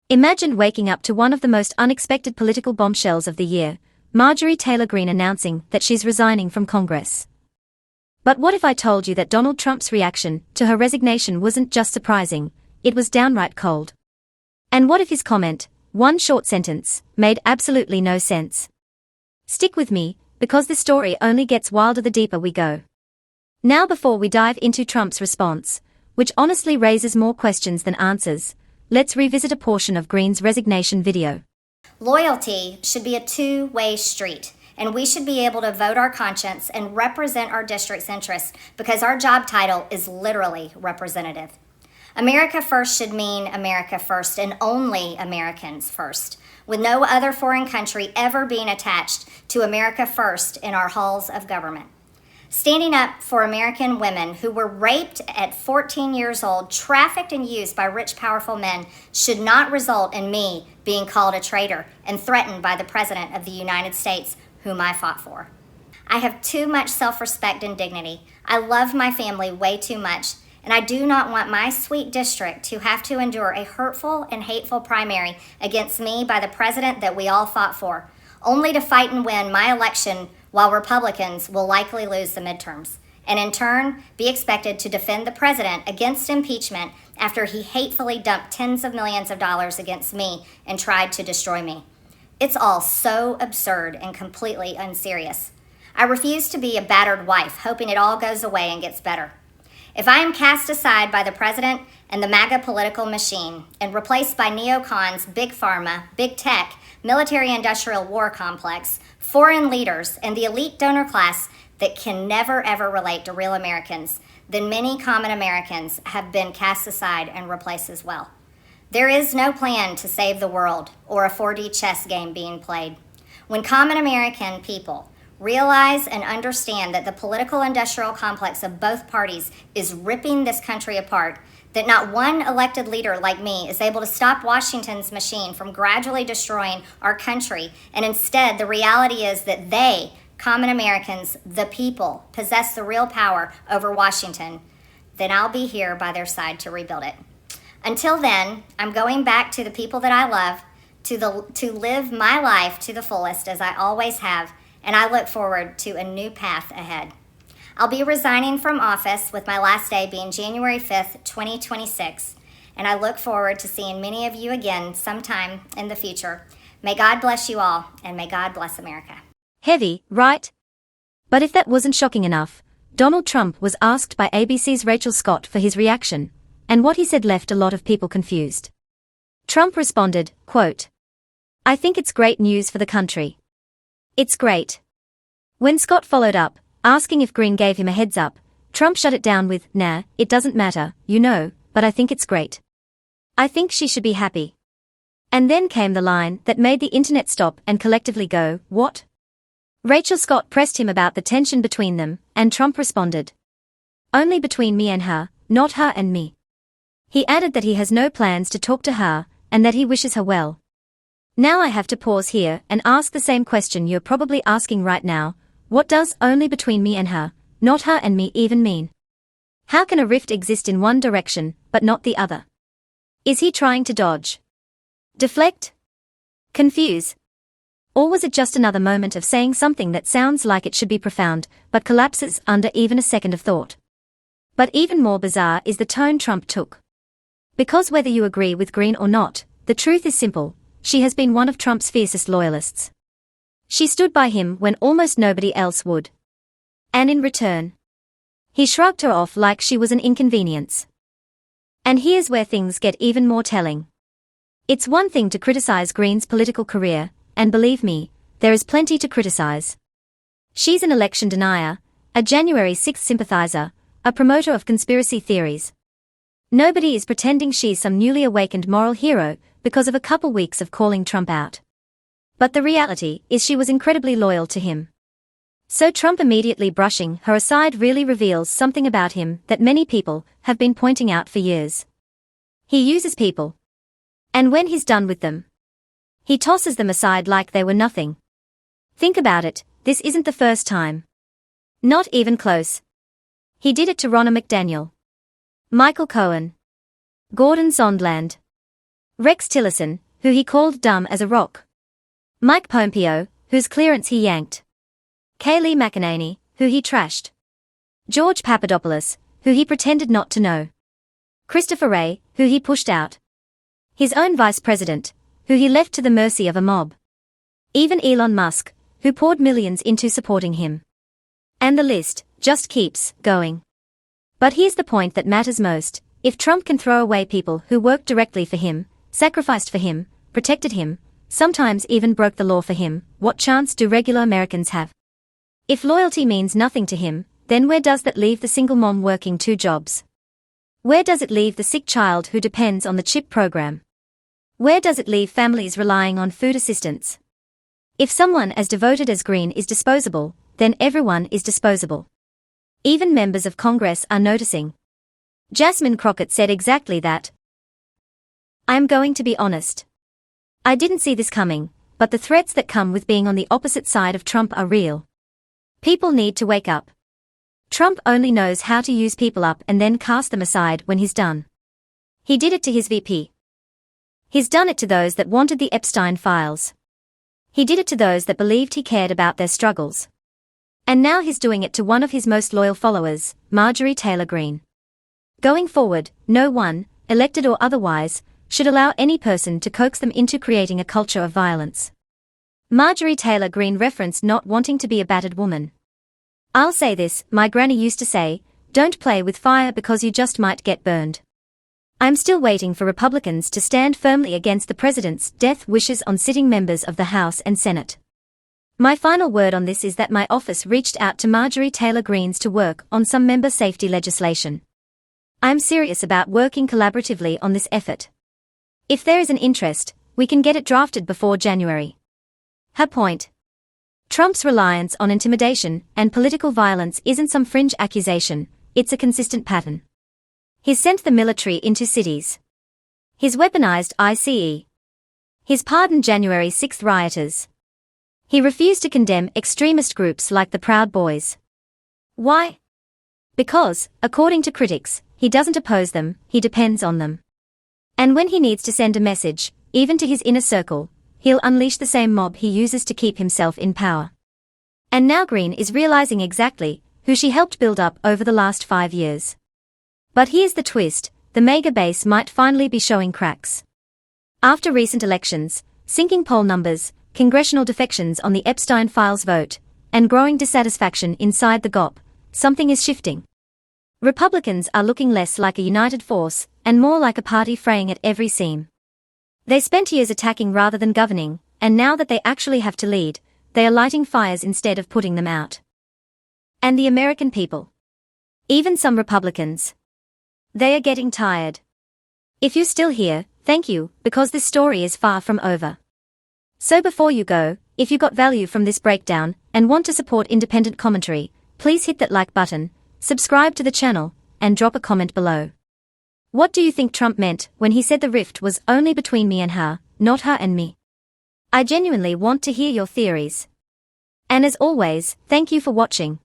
Imagine waking up to one of the most unexpected political bombshells of the year, Marjorie Taylor Greene announcing that she's resigning from Congress. But what if I told you that Donald Trump's reaction to her resignation wasn't just surprising, it was downright cold? And what if his comment, one short sentence, made absolutely no sense? Stick with me, because this story only gets wilder the deeper we go. Now, before we dive into Trump's response, which honestly raises more questions than answers, let's revisit a portion of Greene's resignation video. Loyalty should be a two-way street, and we should be able to vote our conscience and represent our district's interests because our job title is literally representative. America first should mean America first and only Americans first, with no other foreign country ever being attached to America first in our halls of government. Standing up for American women who were raped at 14 years old, trafficked and used by rich, powerful men should not result in me being called a traitor and threatened by the President of the United States, whom I fought for. I have too much self-respect and dignity. I love my family way too much, and I do not want my sweet district to have to endure a hurtful and hateful primary against me by the president that we all fought for, only to fight and win my election while Republicans will likely lose the midterms, and in turn be expected to defend the president against impeachment after he hatefully dumped tens of millions of dollars against me and tried to destroy me. It's all so absurd and completely unserious. I refuse to be a battered wife, hoping it all goes away and gets better. If I am cast aside by the president and the MAGA political machine and replaced by neocons, big pharma, big tech, military-industrial war complex, foreign leaders, and the elite donor class that can never ever relate to real Americans, then many common Americans have been cast aside and replaced as well. There is no plan to save the world or a 4D chess game being played. When common American people realize and understand that the political industrial complex of both parties is ripping this country apart, that not one elected leader like me is able to stop Washington's machine from gradually destroying our country, and instead the reality is that they, common Americans, the people, possess the real power over Washington, then I'll be here by their side to rebuild it. Until then, I'm going back to the people that I love, to live my life to the fullest as I always have, and I look forward to a new path ahead. I'll be resigning from office with my last day being January 5th, 2026, and I look forward to seeing many of you again sometime in the future. May God bless you all, and may God bless America. Heavy, right? But if that wasn't shocking enough, Donald Trump was asked by ABC's Rachel Scott for his reaction, and what he said left a lot of people confused. Trump responded, quote, "I think it's great news for the country. It's great." When Scott followed up, asking if Greene gave him a heads up, Trump shut it down with, "Nah, it doesn't matter, you know, but I think it's great. I think she should be happy." And then came the line that made the internet stop and collectively go, "What?" Rachel Scott pressed him about the tension between them, and Trump responded, "Only between me and her, not her and me." He added that he has no plans to talk to her, and that he wishes her well. Now I have to pause here and ask the same question you're probably asking right now. What does only between me and her, not her and me even mean? How can a rift exist in one direction, but not the other? Is he trying to dodge? Deflect? Confuse? Or was it just another moment of saying something that sounds like it should be profound, but collapses under even a second of thought? But even more bizarre is the tone Trump took. Because whether you agree with Greene or not, the truth is simple, she has been one of Trump's fiercest loyalists. She stood by him when almost nobody else would. And in return, he shrugged her off like she was an inconvenience. And here's where things get even more telling. It's one thing to criticize Greene's political career, and believe me, there is plenty to criticize. She's an election denier, a January 6th sympathizer, a promoter of conspiracy theories. Nobody is pretending she's some newly awakened moral hero because of a couple weeks of calling Trump out. But the reality is she was incredibly loyal to him. So Trump immediately brushing her aside really reveals something about him that many people have been pointing out for years. He uses people. And when he's done with them, he tosses them aside like they were nothing. Think about it, this isn't the first time. Not even close. He did it to Ronna McDaniel, Michael Cohen, Gordon Sondland, Rex Tillerson, who he called dumb as a rock. Mike Pompeo, whose clearance he yanked. Kayleigh McEnany, who he trashed. George Papadopoulos, who he pretended not to know. Christopher Wray, who he pushed out. His own vice president, who he left to the mercy of a mob. Even Elon Musk, who poured millions into supporting him. And the list just keeps going. But here's the point that matters most: if Trump can throw away people who worked directly for him, sacrificed for him, protected him, sometimes even broke the law for him, what chance do regular Americans have? If loyalty means nothing to him, then where does that leave the single mom working 2 jobs? Where does it leave the sick child who depends on the CHIP program? Where does it leave families relying on food assistance? If someone as devoted as Greene is disposable, then everyone is disposable. Even members of Congress are noticing. Jasmine Crockett said exactly that. "I'm going to be honest. I didn't see this coming, but the threats that come with being on the opposite side of Trump are real. People need to wake up. Trump only knows how to use people up and then cast them aside when he's done. He did it to his VP. He's done it to those that wanted the Epstein files. He did it to those that believed he cared about their struggles. And now he's doing it to one of his most loyal followers, Marjorie Taylor Greene. Going forward, no one, elected or otherwise, should allow any person to coax them into creating a culture of violence." Marjorie Taylor Greene referenced not wanting to be a battered woman. "I'll say this, my granny used to say, don't play with fire because you just might get burned. I'm still waiting for Republicans to stand firmly against the president's death wishes on sitting members of the House and Senate. My final word on this is that my office reached out to Marjorie Taylor Greene to work on some member safety legislation. I'm serious about working collaboratively on this effort. If there is an interest, we can get it drafted before January." Her point: Trump's reliance on intimidation and political violence isn't some fringe accusation, it's a consistent pattern. He's sent the military into cities. He's weaponized ICE. He's pardoned January 6th rioters. He refused to condemn extremist groups like the Proud Boys. Why? Because, according to critics, he doesn't oppose them, he depends on them. And when he needs to send a message, even to his inner circle, he'll unleash the same mob he uses to keep himself in power. And now Greene is realizing exactly who she helped build up over the last 5 years. But here's the twist: the MAGA base might finally be showing cracks. After recent elections, sinking poll numbers, congressional defections on the Epstein files vote, and growing dissatisfaction inside the GOP, something is shifting. Republicans are looking less like a united force, and more like a party fraying at every seam. They spent years attacking rather than governing, and now that they actually have to lead, they are lighting fires instead of putting them out. And the American people, even some Republicans, they are getting tired. If you're still here, thank you, because this story is far from over. So before you go, if you got value from this breakdown and want to support independent commentary, please hit that like button, subscribe to the channel, and drop a comment below. What do you think Trump meant when he said the rift was only between me and her, not her and me? I genuinely want to hear your theories. And as always, thank you for watching.